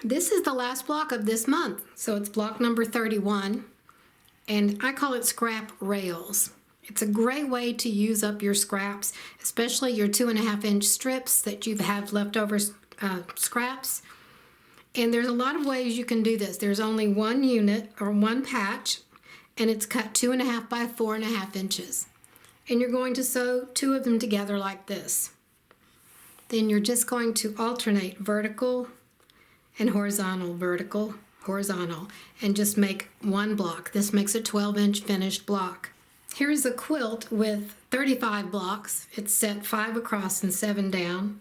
This is the last block of this month, so it's block number 31, and I call it scrap rails. It's a great way to use up your scraps, especially your 2.5-inch strips that you have leftover scraps. And there's a lot of ways you can do this. There's only one unit or one patch, and it's cut 2.5 by 4.5 inches. And you're going to sew 2 of them together like this. Then you're just going to alternate vertical and horizontal, vertical, horizontal, and just make one block. This makes a 12-inch finished block. Here is a quilt with 35 blocks. It's set 5 across and 7 down.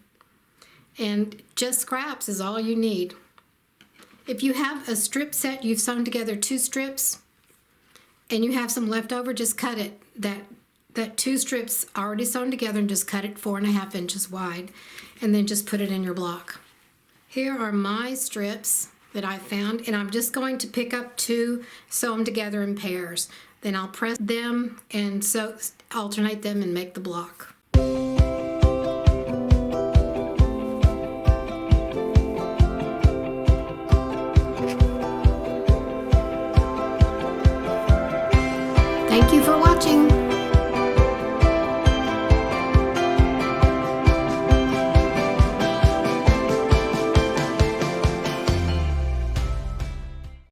And just scraps is all you need. If you have a strip set, you've sewn together 2 strips, and you have some left over, just cut it. That 2 strips already sewn together, and just cut it 4.5 inches wide, and then just put it in your block. Here are my strips that I found, and I'm just going to pick up 2, sew them together in pairs. Then I'll press them and alternate them and make the block. Thank you for watching.